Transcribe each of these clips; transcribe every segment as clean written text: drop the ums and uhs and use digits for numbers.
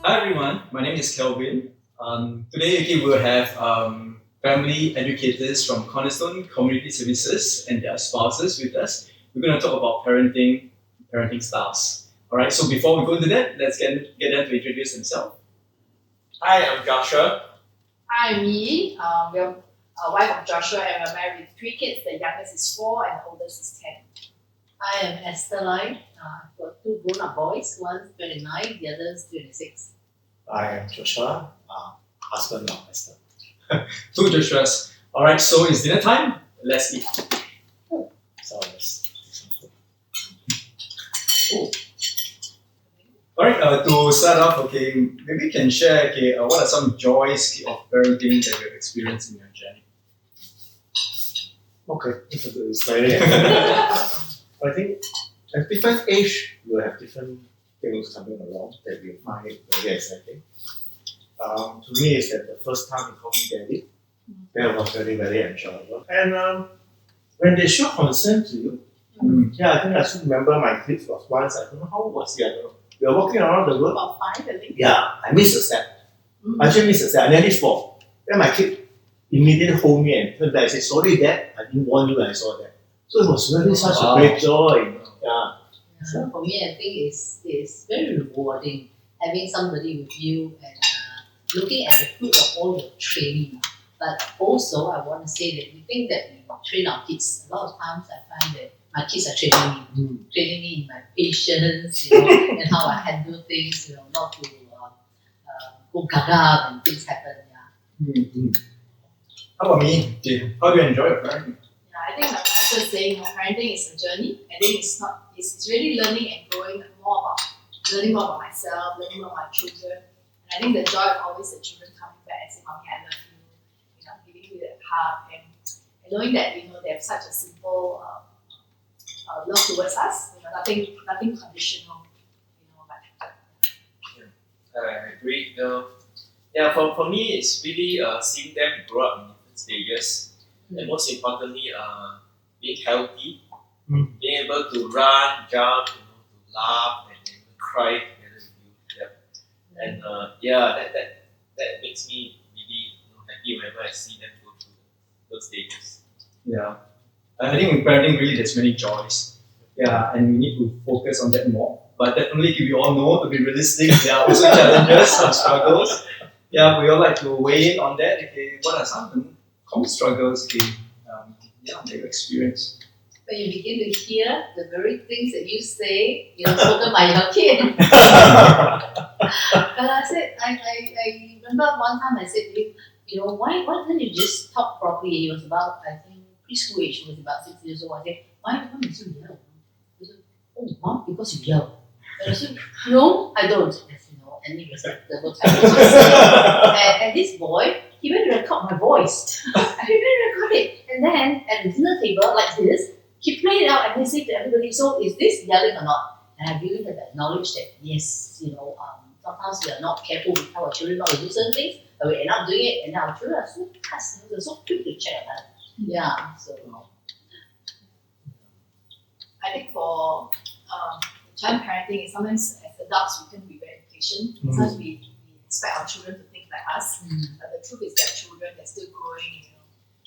Hi everyone, my name is Kelvin. Today we will have family educators from Cornerstone Community Services and their spouses with us. We're going to talk about parenting styles. All right, so before we go into that, let's get them to introduce themselves. Hi, I'm Joshua. Hi, me. We're a wife of Joshua and we're married with three kids. The youngest is 4 and the oldest is 10. I am Esther Lai. I've got two grown-up boys. One's 29, the other's 26. I am Joshua, husband of Esther. Two Joshuas. All right, so it's dinner time. Let's eat. So let's All right, to start off, okay, maybe you can share, what are some joys of parenting that you've experienced in your journey? okay. It's very I think at different age you have different things coming along that we find very exciting. To me, it's that the first time he called me daddy, that was very, very enjoyable. And when they show concern to you, I think I still remember my kids was once, I don't know how old was he, I don't know. We were walking around the road. About 5, I think. Yeah, I missed a step. I actually missed a step. I nearly fall. Then my kid immediately hold me and turned back and said, sorry dad, I didn't warn you when I saw that. So it was really such a great joy. Yeah. So for me, I think it's very rewarding having somebody with you and looking at the fruit of all your training. But also, I want to say that we think that we train our kids. A lot of times, I find that my kids are training me in my patience, and how I handle things, not to go gaga when things happen. Yeah. How about me? Okay, how do you enjoy your parenting? Yeah, I think like Esther was saying, parenting is a journey. I think it's really learning and growing learning more about myself, learning more about my children. And I think the joy of always the children coming back and saying, Mommy, I love you, giving you that hug and knowing that, they have such a simple love towards us, nothing conditional, like I agree. For me, it's really seeing them grow up in different stages, and most importantly, being healthy, being able to run, jump, to laugh, and even cry together with you. And that makes me really happy whenever I see them go through those stages. Yeah. I think in parenting really there's many joys. Yeah, and we need to focus on that more. But definitely, if we all know, to be realistic, there are also challenges, some struggles. Yeah, we all like to weigh in on that. Okay, what are some of the common struggles? That you experience. When you begin to hear the very things that you say, spoken by your kid. And I remember one time I said to him, why don't you just talk properly? He was about, I think, preschool age. He was about 6 years old. I said, why you so yell? He said, oh, Mom, because you yell. And I said, no, I don't. I said, no, any respectable type of person. And this boy, he went to record my voice. He went to record it. And then at the dinner table, like this, he played it out and he said to everybody, so is this yelling or not? And I really had that knowledge that, yes, sometimes we are not careful with our children not to do certain things, but we end up doing it, and our children are so fast, they're so quick to check that. Yeah, so. I think for child parenting, sometimes as adults we can be very impatient. Sometimes we expect our children to think like us. But the truth is that children, they're still growing.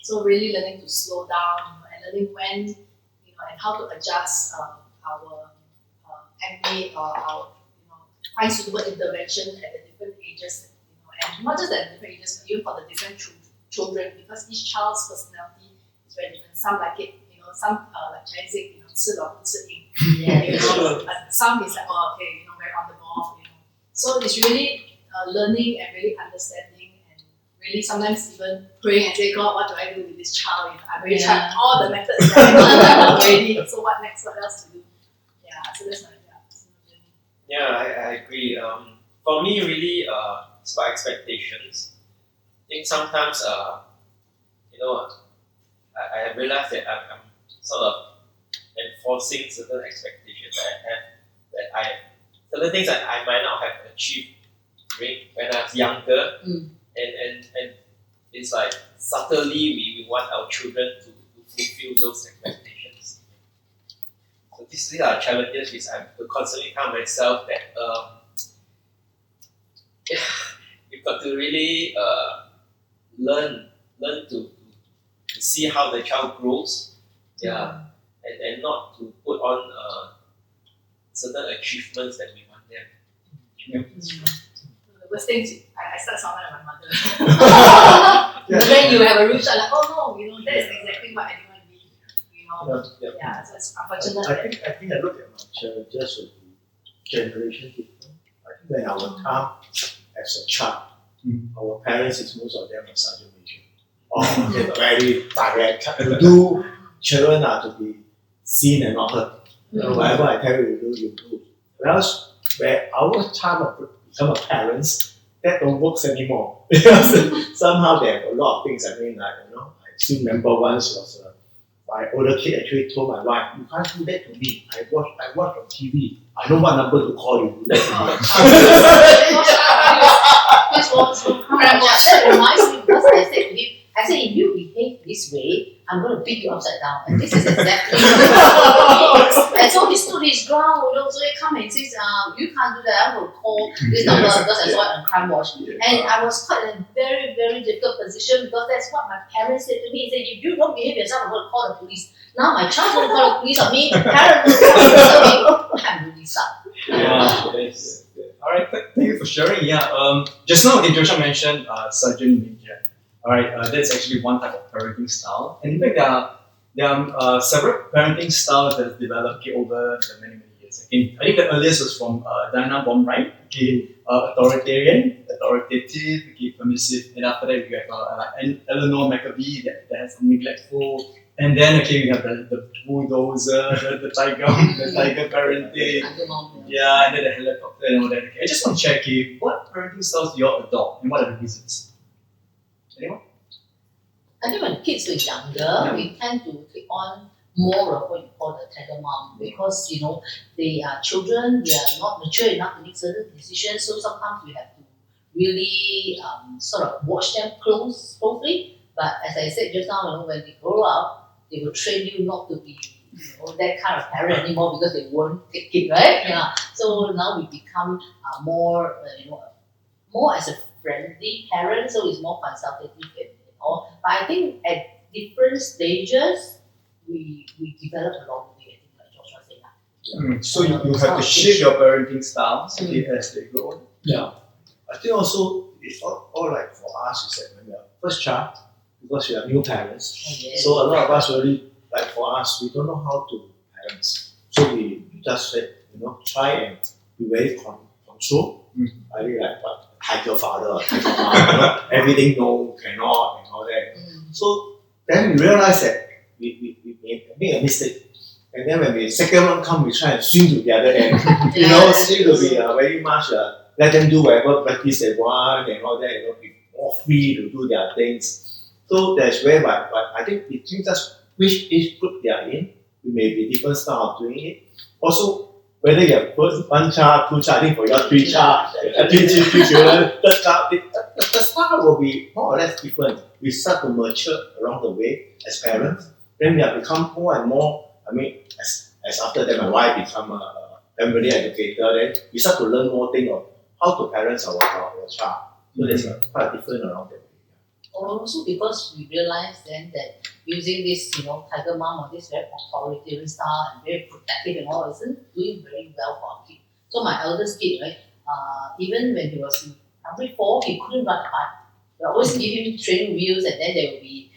So really learning to slow down, and learning when, and how to adjust our acne or our, find suitable intervention at the different ages. And not just at the different ages, but even for the different children, because each child's personality is very different. Some like it, some like Chinese say, 吃了不吃硬. And some is like, very on the ball. So it's really learning and really understanding, and really sometimes even praying and say, God, what do I do with this child? I've already tried all the methods that I know already. So what next? What else to do? Yeah, so that's my journey. Yeah, I agree. For me, really, it's about expectations. I think sometimes, I realized that I'm sort of enforcing certain expectations that I have, certain things that I might not have achieved when I was younger, and it's like subtly we want our children to fulfill those expectations. So these are challenges which I have to constantly tell myself that you've got to really learn to see how the child grows, and not to put on certain achievements that we want them. The worst thing is I start sounding like my mother. But then you have a rude child, like, oh no, that is exactly what I didn't want to be. Yeah, so it's unfortunate. I think I look at my challenges with the generation different. I think when our time as a child, our parents is most of them are sergeant major. Or they're very direct. To do children are to be seen and not heard. Whatever I tell you to do, you do. Whereas where our child become a parents, that don't work anymore. Because somehow they have a lot of things. I mean, like, I still remember once was my older kid actually told my wife, "You can't do that to me. I watch on TV. I know what number to call you." That reminds me because I said to him, if you behave this way, I'm going to beat you upside down. And this is exactly And so he stood his ground, so he come and says, you can't do that, I'm going to call this number because I saw it on Crime Watch. And I was quite in a very, very difficult position because that's what my parents said to me. He said, if you don't behave yourself, I'm going to call the police. Now my child will call the police on me, parents will call the police on me. I'm really sad. Yes. Alright, thank you for sharing. Just now, Joshua mentioned Sergeant Major. Alright, that's actually one type of parenting style. And in fact, there are several parenting styles that have developed over the many years. I think the earliest was from Diana Baumright, authoritarian, authoritative, permissive, and after that we have Eleanor Maccabee that has neglectful, and then we have the bulldozer, the tiger parenting, and then the helicopter and all that. I just want to check what parenting styles do you all adopt and what are the reasons? Anyone? I think when kids were younger, we tend to take on more of what you call the tiger mom because they are children, they are not mature enough to make certain decisions, so sometimes we have to really sort of watch them closely. But as I said just now, when they grow up, they will train you not to be that kind of parent anymore because they won't take it, right? So now we become more as a friendly parent, so it's more consultative and all. But I think at different stages, we develop along the way. I think like Joshua said. So you have to shape your parenting styles as they grow. Yeah, I think also it's all like for us is that when we are first child, because we are new parents, so a lot of us really like for us we don't know how to parents, so we just said try and be very control. I really like what tiger father or tiger mom, everything no cannot and all that. So then we realize that we made a mistake. And then when the second one come, we try and swing to the other end. Seem to be very much let them do whatever practice they want and all that. Be more free to do their things. So that's where, but I think it seems us which age group they are in, we may be different style of doing it. Also, whether you have one child, two child, I think for your three children, third child, the style will be more or less different. We start to mature along the way as parents. Then we have become more and more. As after that, my wife become a family educator. Then we start to learn more things of how to parent our child. So there's quite different around that. Also because we realized then that using this, tiger mom or this very authoritarian style and very protective and all isn't doing very well for our kid. So my eldest kid, right, even when he was in primary 4, he couldn't ride a bike. We always give him training wheels and then there will be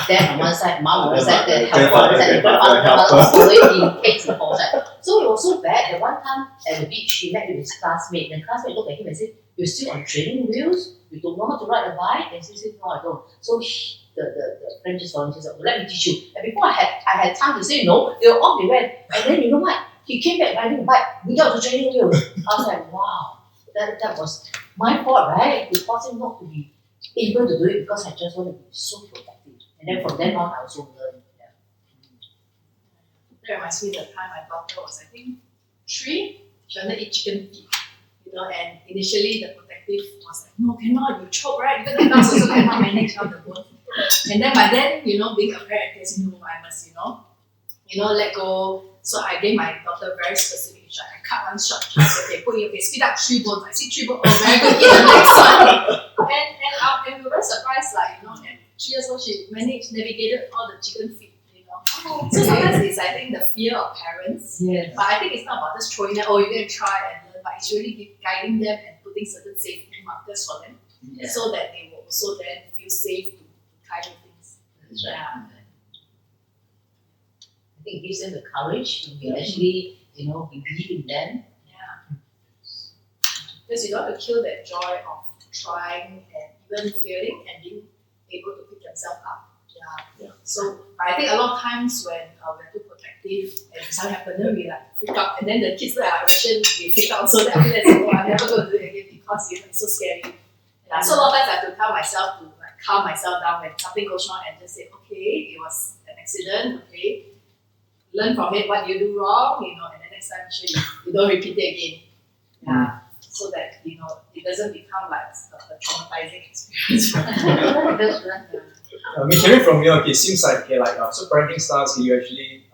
dad on one side, mom on one side, the helper on one side, the grandfather following in case he falls. So it was so bad that one time at the beach he met with his classmate. The classmate looked at him and said, "You're still on training wheels? You don't know how to ride a bike?" And he said, "No, I don't." So the friend just volunteered, "Well, let me teach you." And before I had time to say no, they were off, they went. And then you know what? He came back riding a bike without the training wheels. I was like, wow, that was my fault, right? To force him not to be able to do it because I just want to be so protective. And then from then on, I also learned. That reminds me of the time my daughter was, I think, 3. She wanted to eat chicken feet. And initially the protective was like, "No, cannot, you choke, right? Because the dogs also cannot manage on the bone." And then by then, being a parent, I must, let go. So I gave my daughter very specific finish, right? I cut one short. She said, okay, put in, okay, speed up 3 bones. I see 3 bones. Oh, very good. Eat the next one. And we were very surprised, like, at 3 years old, she navigated all the chicken feet. So sometimes it's, I think, the fear of parents. Yes. But I think it's not about just throwing them, oh, you're going to try and learn, but it's really guiding them and putting certain safety markers for them so that they will also then feel safe to try new things. That's right. Yeah. I think it gives them the courage to be actually, believe in them. Yeah. Because you don't have to kill that joy of trying and even failing and being able to pick themselves up. Yeah. So I think a lot of times when we're too protective and something happens, then we like freak out, and then the kids look at our reaction, we freak out. So then they say, oh, I'm never going to do it again because it's so scary. Yeah. So a lot of times I have to tell myself to like calm myself down when something goes wrong and just say, okay, it was an accident. Okay, learn from it. What you do wrong, and then next time you don't repeat it again. Yeah. So that it doesn't become like a traumatizing experience. That's right. I mean, hearing from you, it seems like so parenting styles, you actually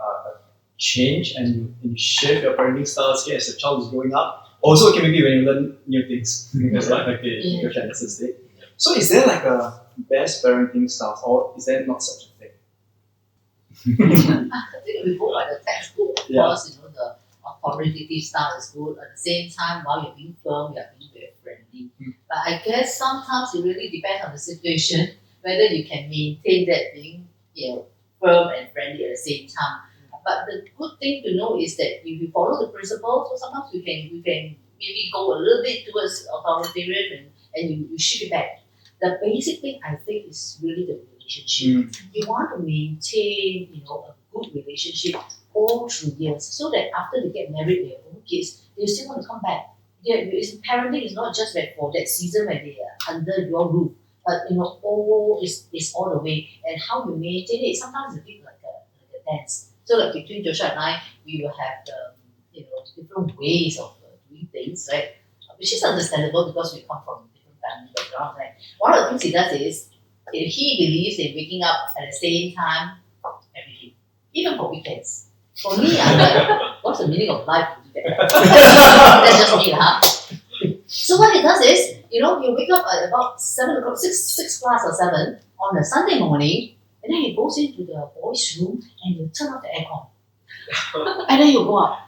change and you shift your parenting styles as the child is growing up. Also, can maybe when you learn new things, because your chances state. So, is there like a best parenting style, or is there not such a thing? I think we go by the textbook. Of Yeah. course, the authoritative style is good. At the same time, while you're being firm, you're being very friendly. But I guess sometimes it really depends on the situation whether you can maintain that being, firm and friendly at the same time. But the good thing to know is that if you follow the principles, so sometimes we can maybe go a little bit towards authoritarian and you shift it back. The basic thing I think is really the relationship. You want to maintain, a good relationship all through years, so that after they get married with their own kids, they still want to come back. Parenting is not just like for that season when they are under your roof, but all is all the way. And how you maintain it, sometimes it's a bit like a dance. So like between Joshua and I, we will have different ways of doing things, right? Which is understandable because we come from different family backgrounds, right? One of the things he does is he believes in waking up at the same time every day, even for weekends. For me, I'm like, what's the meaning of life? That's just me, huh? So what he does is, you wake up at about 7 o'clock, 6 plus or 7 on a Sunday morning, and then he goes into the boys' room and you turn off the aircon. And then you go up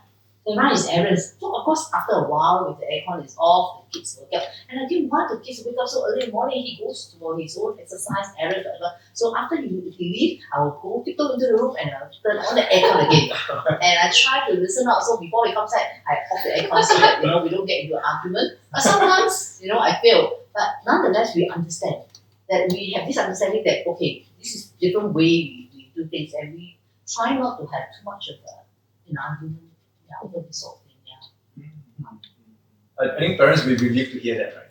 and run his errands. So of course, after a while, with the aircon is off, the kids wake up. And I didn't want the kids to wake up so early in the morning. He goes for his own exercise, errands, whatever. So after he leaves, I will go tiptoe into the room and I'll turn on the aircon again. And I try to listen out. So before he comes out, I off the aircon so that we don't get into an argument. But sometimes, I fail. But nonetheless, we understand that we have this understanding that okay, this is different way we do things, and we try not to have too much of an argument over this sort of thing. I think parents will be relieved to hear that, right?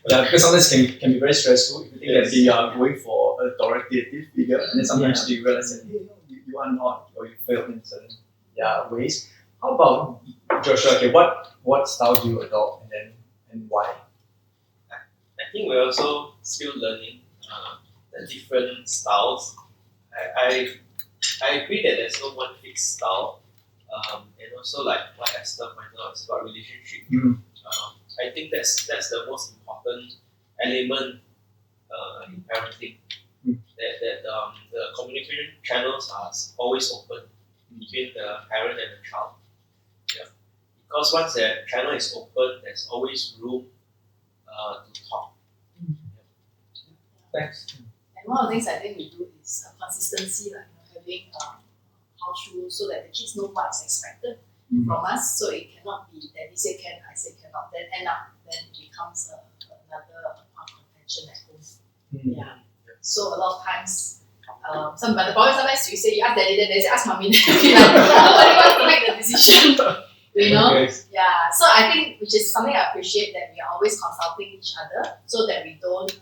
Because sometimes it can be very stressful if you think that they are going for an authoritative figure, and then sometimes you realize that you are not, or you failed in certain ways. How about Joshua? Okay, what style do you adopt, and why? I think we're also still learning the different styles. I agree that there's no one fixed style, and also like what Esther pointed out, it's about relationship. I think that's the most important element in parenting. That the communication channels are always open between the parent and the child. Yeah, because once that channel is open, there's always room to talk. Thanks. And one of the things I think we do is consistency, like having house rules so that the kids know what is expected from us. So it cannot be that he say can, I say cannot, then end up then it becomes another contention at home. Yeah. So a lot of times, but the problem sometimes you say you ask daddy, then they say ask mommy, then be like nobody wants to make the decision. Okay. Yeah. So I think, which is something I appreciate, that we are always consulting each other so that we don't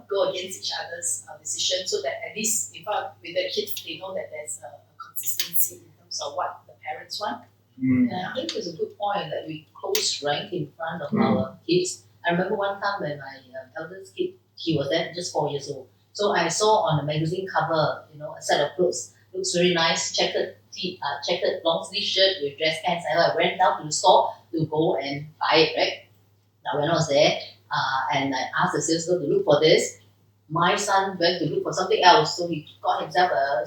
go against each other's decision, so that at least with the kids they know that there's a consistency in terms of what the parents want. And I think it's a good point that we close rank in front of our kids. I remember one time when my eldest kid, he was then just 4 years old. So I saw on the magazine cover, a set of clothes, looks very nice, checkered checkered long sleeve shirt with dress pants. And I went down to the store to go and buy it, right? Now when I was there, and I asked the sales girl to look for this, my son went to look for something else. So he got himself a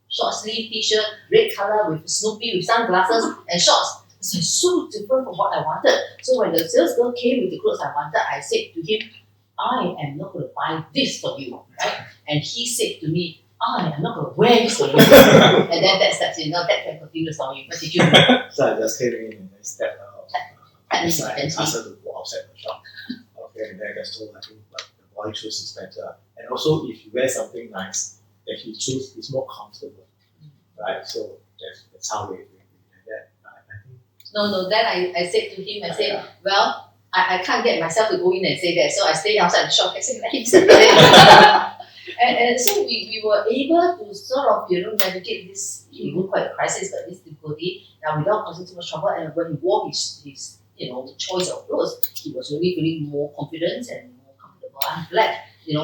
short sleeve t-shirt, red color with Snoopy with sunglasses and shorts. It's like so different from what I wanted. So when the sales girl came with the clothes I wanted, I said to him, I am not going to buy this for you, right? And he said to me, I am not going to wear this for you. And then that can continue the story. What did you do? So I just came in and I stepped out. That So I means asked her to go outside the shop. Okay, and then I just told her, I think like, the boy choose is better. And also, if you wear something nice that he choose, is more comfortable, right? So that's how we did that. I think. No, then I said to him, I said, well, I can't get myself to go in and say that. So I stayed outside the shop. I said, let him settle it. And so we were able to sort of, navigate this, it wasn't quite a crisis, but this difficulty, now without causing too much trouble. And when he wore his choice of clothes, he was really feeling more confident and more comfortable. I'm glad,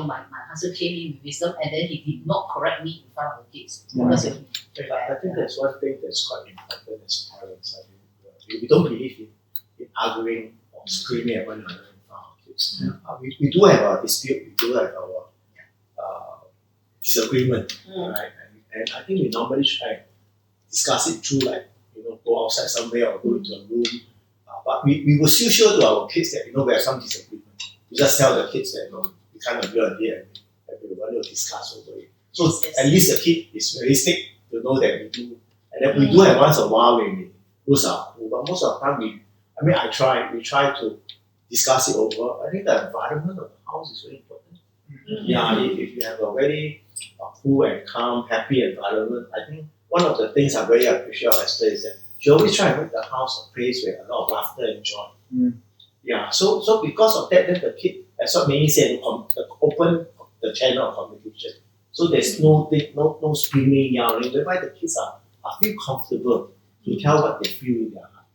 my husband came in with wisdom and then he did not correct me in front of the kids. Because I think that's one thing that's quite important as parents. I think we don't believe in arguing or screaming at one another in front of kids. We do have our dispute, we do have our disagreement, right? And I think we normally try to discuss it through, like, go outside somewhere or go into a room. But we will still show to our kids that, we have some disagreement. We just tell the kids that, we kind of agree on it and we want to discuss over it. So at least the kid is realistic to know that we do. And then we do have once in a while when we lose our cool. But most of the time, we try to discuss it over. I think the environment of the house is very important. Yeah, if you have a very cool and calm, happy environment, I think one of the things I very appreciate of Esther is that she always try to make the house a place with a lot of laughter and joy. Yeah, so because of that, then the kid, as what Mei said, open the channel of communication. So there's no screaming, yelling, whereby the kids are feel comfortable to tell what they feel in their heart.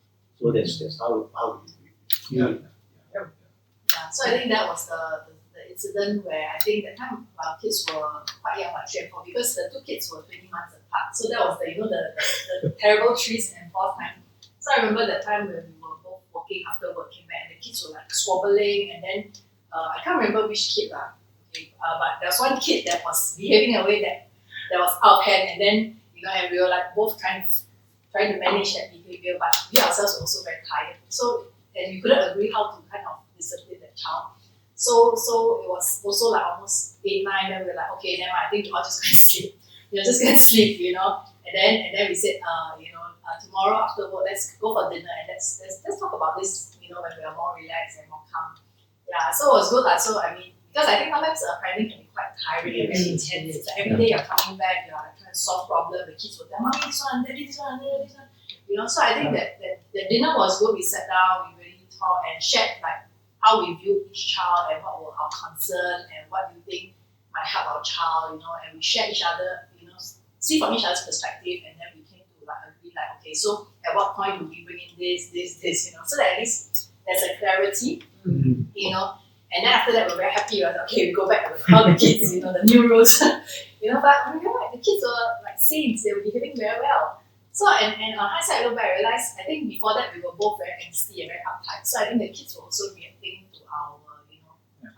So that's how we feel it. Yeah, so I think that was the incident where I think that time our kids were quite young, like 3 and 4, because the 2 kids were 20 months apart. So that was the terrible 3s and 4 time. So I remember that time when we were both working after work came back and the kids were like squabbling, and then I can't remember which kid but there was one kid that was behaving in a way that was out of hand, and then and we were like both trying to manage that behavior, but we ourselves were also very tired. So and we couldn't agree how to kind of discipline the child. So it was also like almost 8, 9, then we were like, okay, then I think I'll just go and sleep. Just go and sleep, And then we said, tomorrow after work, let's go for dinner and let's talk about this, when we are more relaxed and more calm. Yeah, so it was good. So I mean, because I think sometimes parenting can be quite tiring and very intense. It's like every day you're coming back, you're like trying to solve problems. The kids will tell, Mommy, this one, daddy, this one, daddy, this one. So I think that the dinner was good. We sat down, we really talked and shared like how we view each child and what were our concerns and what do you think might help our child, and we share each other, see from each other's perspective, and then we came to like agree like, okay, so at what point do we bring in this, so that at least there's a clarity, and then after that we're very happy, we're like, okay, we go back and we call the kids, the new rules, but the kids were like saints, they were behaving very well. So and on hindsight, I look back, I realized I think before that we were both very angsty and very uptight. So I think the kids were also reacting to our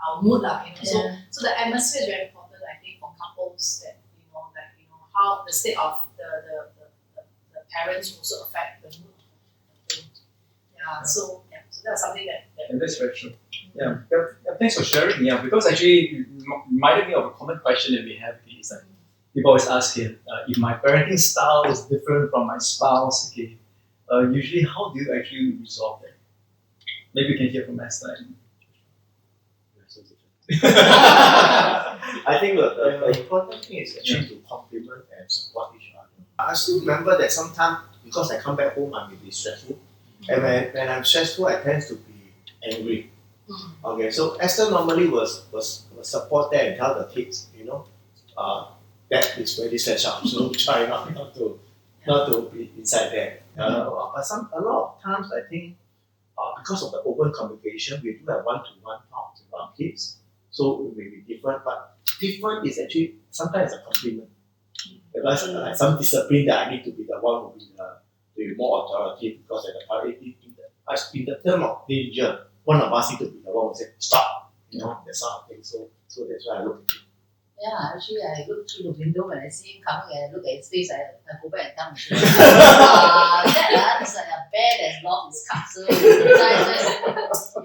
our mood So the atmosphere is very important. I think for couples that how the state of the parents also affect the mood of the thing. So that's something that and that's very true. Yeah, thanks for sharing. Yeah, because actually it reminded me of a common question that we have. Is like people always ask here, if my parenting style is different from my spouse, usually how do you actually resolve that? Maybe you can hear from Esther. I think the important thing is actually to compliment and support each other. I still remember that sometimes, because I come back home, I may be stressful. And when I'm stressful, I tend to be angry. Okay, so Esther normally was support there and tell the kids, that is very stressful. So try not to be inside there. But a lot of times, I think, because of the open communication, we do have one-to-one talks with our kids. So it may be different, but different is actually sometimes a compliment. Because some discipline that I need to be the one who be more authoritative because at the party in the term of danger, one of us need to be the one who say stop. That sort of thing. So that's why I look at it. Yeah, actually, I look through the window when I see him coming and I look at his face, I go back and tell him, that's like a bear that's lost his cub. So, just,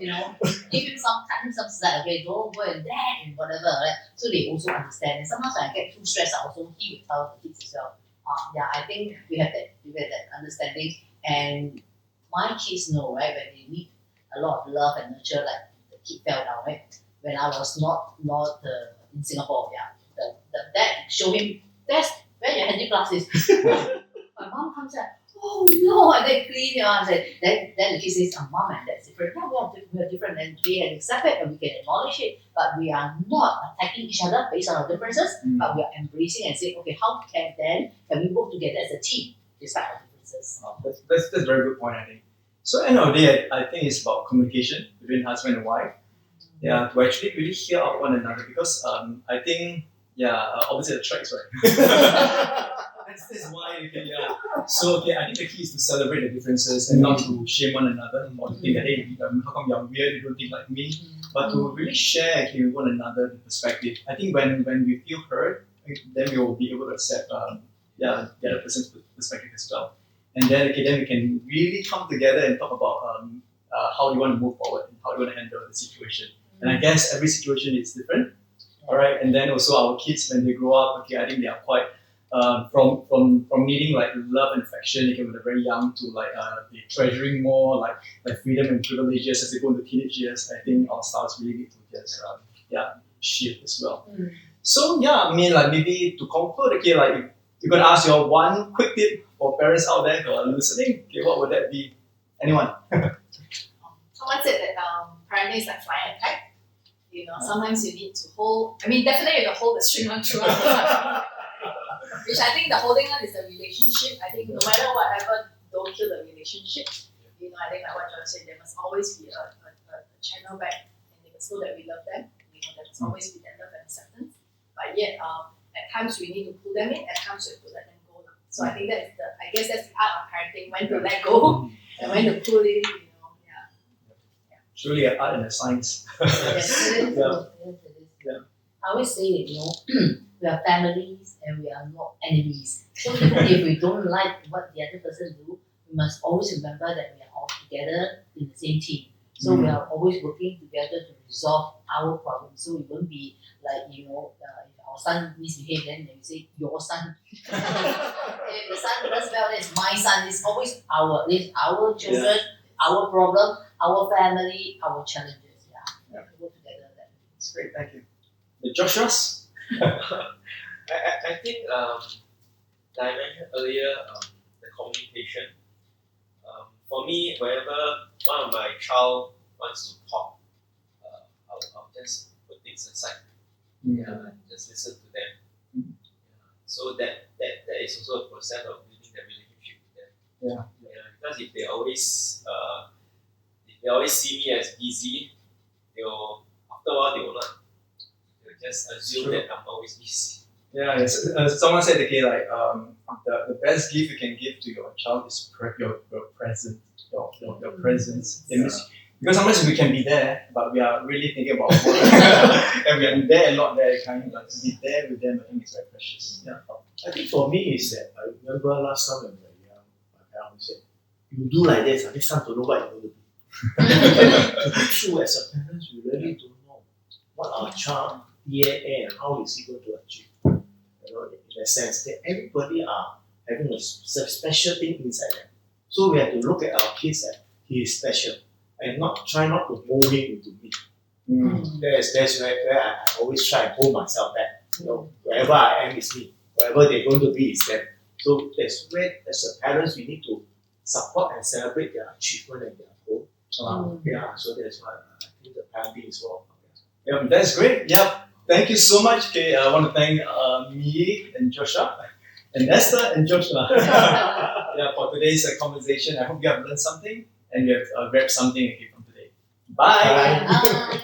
give him some time, some slack, okay, don't go and that and whatever, right? So they also understand. And sometimes when I get too stressed out, also he will tell the kids as well. Yeah, I think we have that understanding. And my kids know, right, when they need a lot of love and nurture, like the kid fell down, right? When I was not in Singapore, the dad show him, that's where your handy class is. My mom comes out, oh no, and then clean it. I said, then the kid says, mom and dad's different. Yeah, we're different, and we can accept it and we can acknowledge it, but we are not attacking each other based on our differences, but we are embracing and saying, okay, how can we work together as a team despite our differences? That's a very good point, I think. So end of the day, I think it's about communication between husband and wife. Yeah, to actually really hear out one another, because I think opposite attracts, right? That's why you can So I think the key is to celebrate the differences and not to shame one another or to think that hey, how come you're weird, you don't think like me, but to really share with one another the perspective. I think when we feel heard, then we will be able to accept the other person's perspective as well. And then we can really come together and talk about how you want to move forward and how you want to handle the situation. And I guess every situation is different. All right. And then also our kids, when they grow up, I think they are quite from needing like love and affection, they can be very young to like they treasuring more like freedom and privileges as they go into teenage years. I think our styles really need to just shift as well. So maybe to conclude, like if you're gonna ask your one quick tip for parents out there who are listening, what would that be? Anyone? Someone said that parenting is like flying a kite. Sometimes you need to hold. I mean, definitely you have to hold the string on throughout. Which I think the holding on is the relationship. I think no matter whatever, don't kill the relationship. I think like what John said, there must always be a channel back, and they must know that we love them. There must always be that love and acceptance. But yet, at times we need to pull them in. At times we have to let them go. So I think that's the art of parenting: when to let go and when to pull in. Truly an art and a science. Yes, it is. Yeah. Yeah. I always say that, we are families and we are not enemies. So even if we don't like what the other person do, we must always remember that we are all together in the same team. So we are always working together to resolve our problems. So we won't be like, if our son misbehaves, then we say your son. If the son does well, then it's my son. It's always our children, our problem, our family, our challenges. We work together. That's great, thank you. The Joshua's? I think, like I mentioned earlier, the communication. For me, whenever one of my child wants to talk, I'll just put things aside. Just listen to them. So that is also a process of building the relationship with them. Because if they always see me as busy, after a while they will just assume that I'm always busy. Someone said the best gift you can give to your child is your presence, your presence. Because sometimes we can be there, but we are really thinking about work, and we are there and not there. Kind of like to be there with them, I think it's very precious. I think for me is that I remember last time when we were young, my parents said, "You do like this, next time to know what you're going to be." To be true, as a parents, we really don't know what our child DNA and how is he going to achieve. In a sense that everybody are having a special thing inside them. So we have to look at our kids that he is special and try not to mold him into me. That's where I always try and hold myself back. Wherever I am is me. Wherever they're going to be is them. So that's where, as a parents, we need to support and celebrate their achievement and their goal. So that's why I think the parenting is well. That's great. Thank you so much. Okay, I want to thank me and Joshua and Esther and Joshua for today's conversation. I hope you have learned something and you have grabbed something from today. Bye. Bye.